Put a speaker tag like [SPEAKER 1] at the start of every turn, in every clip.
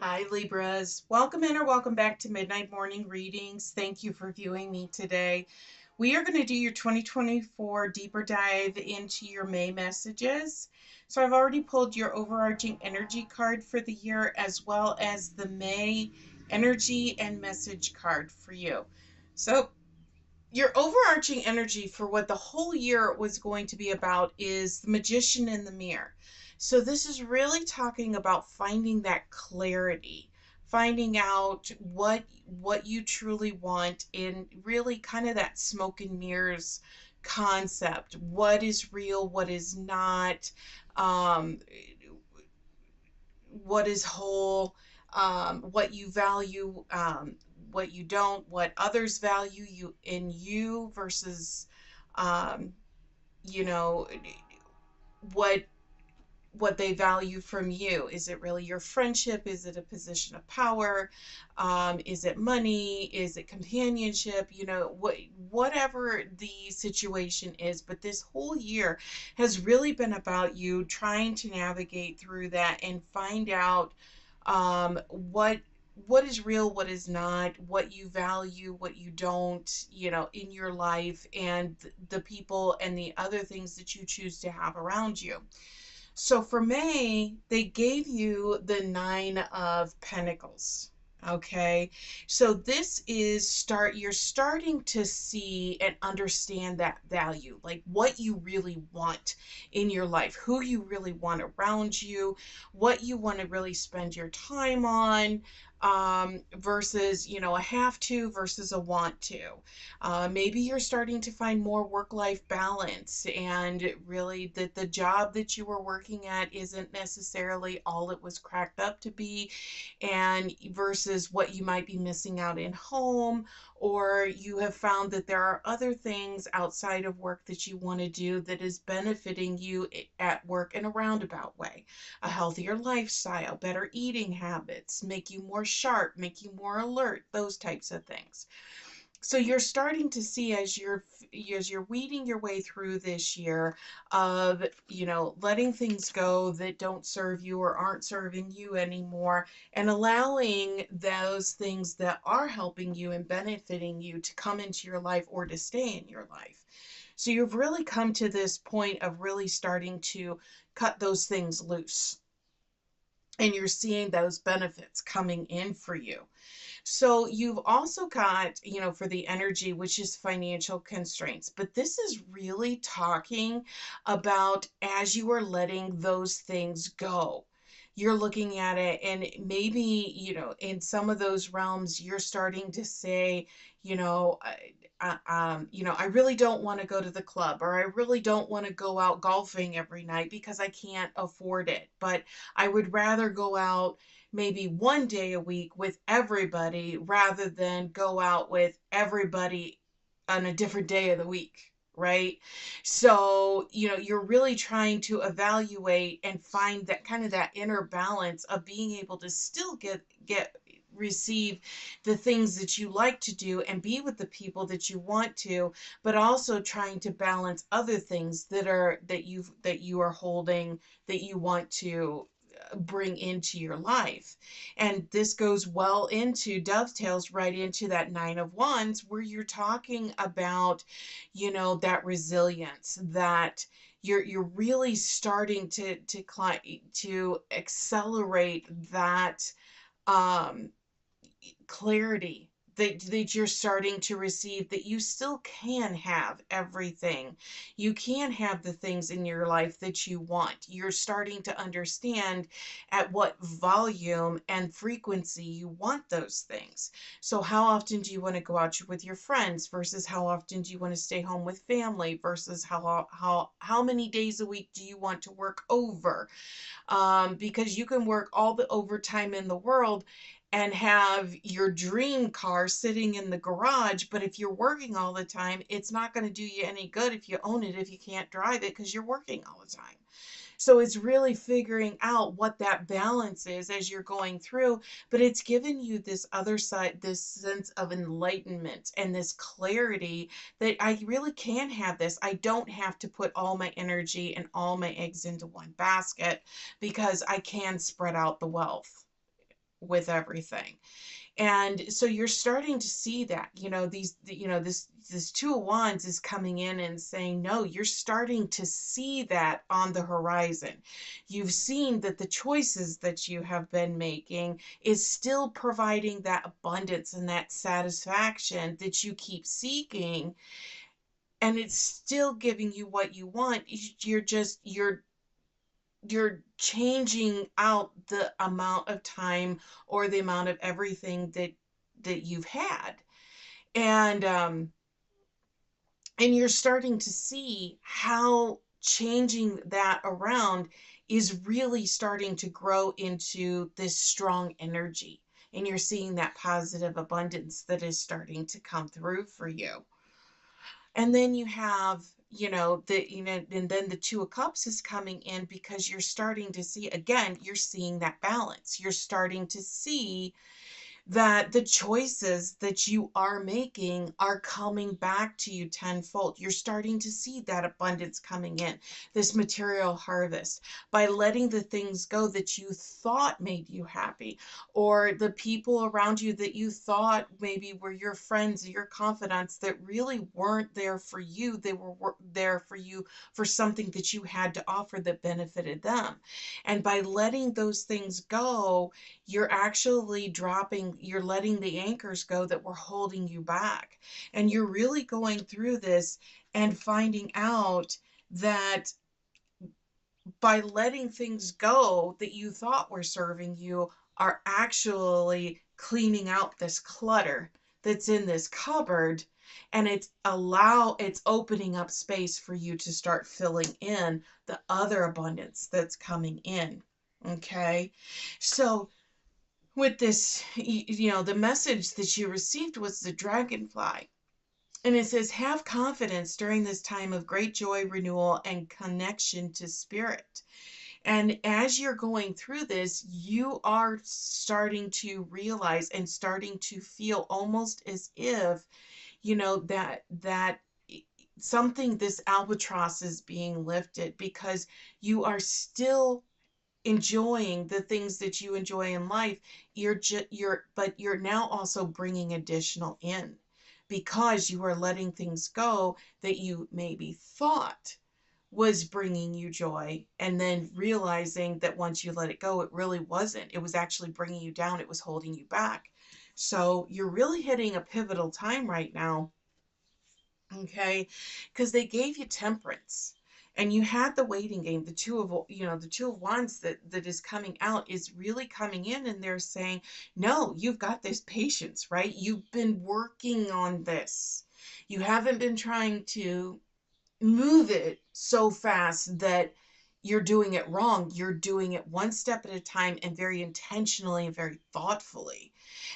[SPEAKER 1] Hi, Libras. Welcome in or welcome back to Midnight Morning Readings. Thank you for viewing me today. We are going to do your 2024 deeper dive into your May messages. So I've already pulled your overarching energy card for the year as well as the May energy and message card for you. So your overarching energy for what the whole year was going to be about is the magician in the mirror. So this is really talking about finding that clarity, finding out what you truly want in really kind of that smoke and mirrors concept. What is real, what is not, um, what is whole, what you value, what you don't, what others value you in you versus, um, you know, what what they value from you. Is it really your friendship? Is it a position of power? Is it money? Is it companionship? Whatever the situation is. But this whole year has really been about you trying to navigate through that and find out what is real, what is not, what you value, what you don't, in your life, and the people and the other things that you choose to have around you. So for May, they gave you the Nine of Pentacles. Okay. So you're starting to see and understand that value, like what you really want in your life, who you really want around you, what you want to really spend your time on, versus, a have to versus a want to. Maybe you're starting to find more work-life balance, and really that the job that you were working at isn't necessarily all it was cracked up to be, and versus what you might be missing out in home, or you have found that there are other things outside of work that you want to do that is benefiting you at work in a roundabout way. A healthier lifestyle, better eating habits, make you more sharp, make you more alert, those types of things. So you're starting to see as you're weeding your way through this year of, letting things go that don't serve you or aren't serving you anymore, and allowing those things that are helping you and benefiting you to come into your life or to stay in your life. So you've really come to this point of really starting to cut those things loose, and you're seeing those benefits coming in for you. So you've also got, for the energy, which is financial constraints. But this is really talking about as you are letting those things go. You're looking at it, and maybe, in some of those realms, you're starting to say, you know, I really don't want to go to the club, or I really don't want to go out golfing every night because I can't afford it. But I would rather go out maybe one day a week with everybody rather than go out with everybody on a different day of the week, right? So, you're really trying to evaluate and find that kind of that inner balance of being able to still get receive the things that you like to do and be with the people that you want to, but also trying to balance other things that you are holding, that you want to bring into your life. And this goes well into, dovetails right into that Nine of Wands, where you're talking about, that resilience, that you're really starting to accelerate that, um clarity, that you're starting to receive, that you still can have everything. You can have the things in your life that you want. You're starting to understand at what volume and frequency you want those things. So how often do you want to go out with your friends versus how often do you want to stay home with family versus how many days a week do you want to work over? Because you can work all the overtime in the world and have your dream car sitting in the garage, but if you're working all the time, it's not going to do you any good if you own it if you can't drive it because you're working all the time. So it's really figuring out what that balance is as you're going through, but it's given you this other side, this sense of enlightenment and this clarity that I really can have this. I don't have to put all my energy and all my eggs into one basket, because I can spread out the wealth. with everything. And so you're starting to see that, this Two of Wands is coming in and saying, no, you're starting to see that on the horizon. You've seen that the choices that you have been making is still providing that abundance and that satisfaction that you keep seeking. And it's still giving you what you want. You're changing out the amount of time or the amount of everything that you've had. And you're starting to see how changing that around is really starting to grow into this strong energy, and you're seeing that positive abundance that is starting to come through for you. And then you have, and then the Two of Cups is coming in because you're starting to see, again, you're seeing that balance. You're starting to see that the choices that you are making are coming back to you tenfold. You're starting to see that abundance coming in, this material harvest, by letting the things go that you thought made you happy, or the people around you that you thought maybe were your friends or your confidants that really weren't there for you. They were there for you for something that you had to offer that benefited them. And by letting those things go, you're letting the anchors go that were holding you back. And you're really going through this and finding out that by letting things go that you thought were serving you are actually cleaning out this clutter that's in this cupboard, and it's opening up space for you to start filling in the other abundance that's coming in. Okay, so with this, the message that you received was the dragonfly. And it says, have confidence during this time of great joy, renewal, and connection to spirit. And as you're going through this, you are starting to realize and starting to feel almost as if, that something, this albatross is being lifted, because you are still enjoying the things that you enjoy in life. But you're now also bringing additional in, because you are letting things go that you maybe thought was bringing you joy, and then realizing that once you let it go, it really wasn't. It was actually bringing you down. It was holding you back. So you're really hitting a pivotal time right now. Okay, because they gave you temperance, and you had the waiting game. The Two of Wands that is coming out is really coming in, and they're saying, no, you've got this patience, right? You've been working on this. You haven't been trying to move it so fast that you're doing it wrong. You're doing it one step at a time, and very intentionally and very thoughtfully,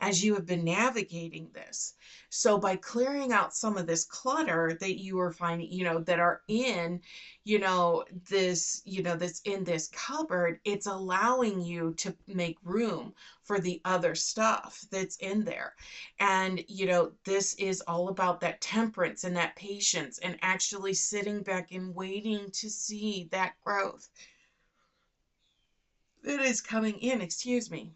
[SPEAKER 1] as you have been navigating this. So by clearing out some of this clutter that you are finding, that are in, that's in this cupboard, it's allowing you to make room for the other stuff that's in there. And, this is all about that temperance and that patience, and actually sitting back and waiting to see that growth that is coming in. Excuse me.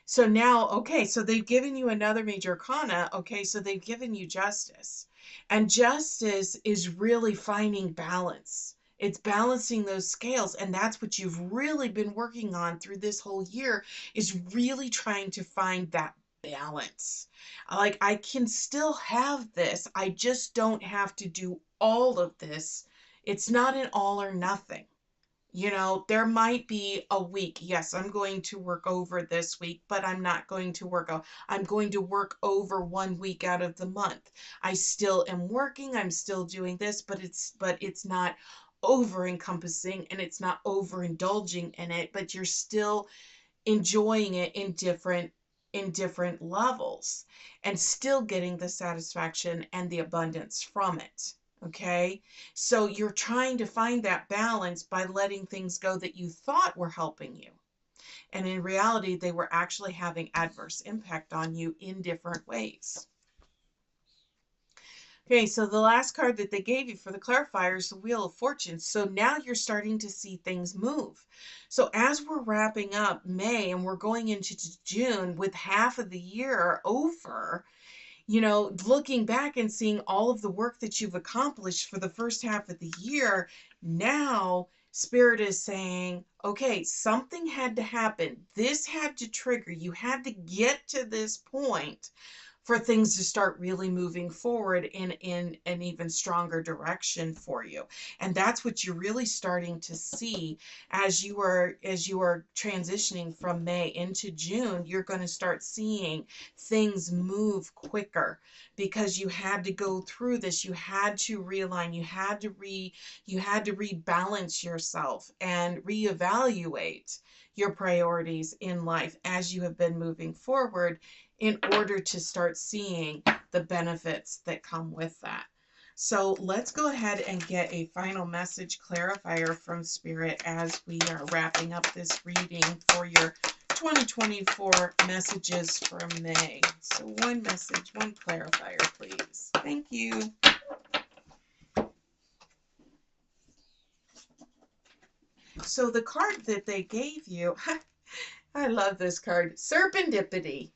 [SPEAKER 1] So now, okay, so they've given you another major arcana. Okay, so they've given you justice. And justice is really finding balance. It's balancing those scales. And that's what you've really been working on through this whole year, is really trying to find that balance. Like, I can still have this. I just don't have to do all of this. It's not an all or nothing. There might be a week. Yes, I'm going to work over this week, but I'm not going to I'm going to work over 1 week out of the month. I still am working. I'm still doing this, but it's not over encompassing, and it's not overindulging in it, but you're still enjoying it in different levels, and still getting the satisfaction and the abundance from it. Okay, so you're trying to find that balance by letting things go that you thought were helping you, and in reality they were actually having adverse impact on you in different ways. Okay, so the last card that they gave you for the clarifier is the Wheel of Fortune. So now you're starting to see things move. So as we're wrapping up May and we're going into June with half of the year over, looking back and seeing all of the work that you've accomplished for the first half of the year, now Spirit is saying, okay, something had to happen. This had to trigger. You had to get to this point for things to start really moving forward in an even stronger direction for you. And that's what you're really starting to see as you are transitioning from May into June. You're going to start seeing things move quicker because you had to go through this. You had to realign, you had to rebalance yourself and reevaluate your priorities in life as you have been moving forward in order to start seeing the benefits that come with that. So let's go ahead and get a final message clarifier from Spirit as we are wrapping up this reading for your 2024 messages for May. So one message, one clarifier, please. Thank you. So the card that they gave you, I love this card, Serendipity.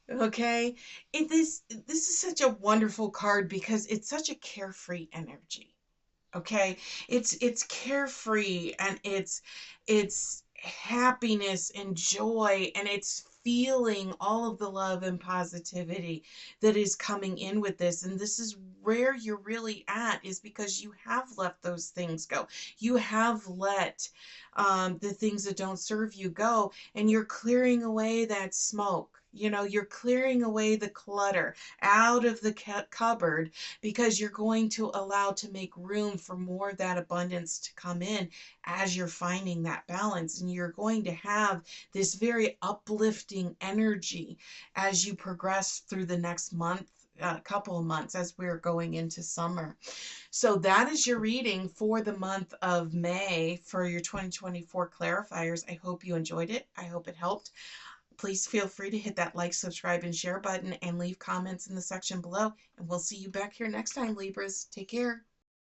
[SPEAKER 1] Okay, this is such a wonderful card because it's such a carefree energy. Okay, it's carefree, and it's happiness and joy, and it's feeling all of the love and positivity that is coming in with this. And this is where you're really at, is because you have let those things go. You have let the things that don't serve you go, and you're clearing away that smoke. You're clearing away the clutter out of the cupboard, because you're going to allow to make room for more of that abundance to come in as you're finding that balance. And you're going to have this very uplifting energy as you progress through the next month, couple of months, as we're going into summer. So that is your reading for the month of May for your 2024 clarifiers. I hope you enjoyed it. I hope it helped. Please feel free to hit that like, subscribe, and share button and leave comments in the section below. And we'll see you back here next time, Libras. Take care.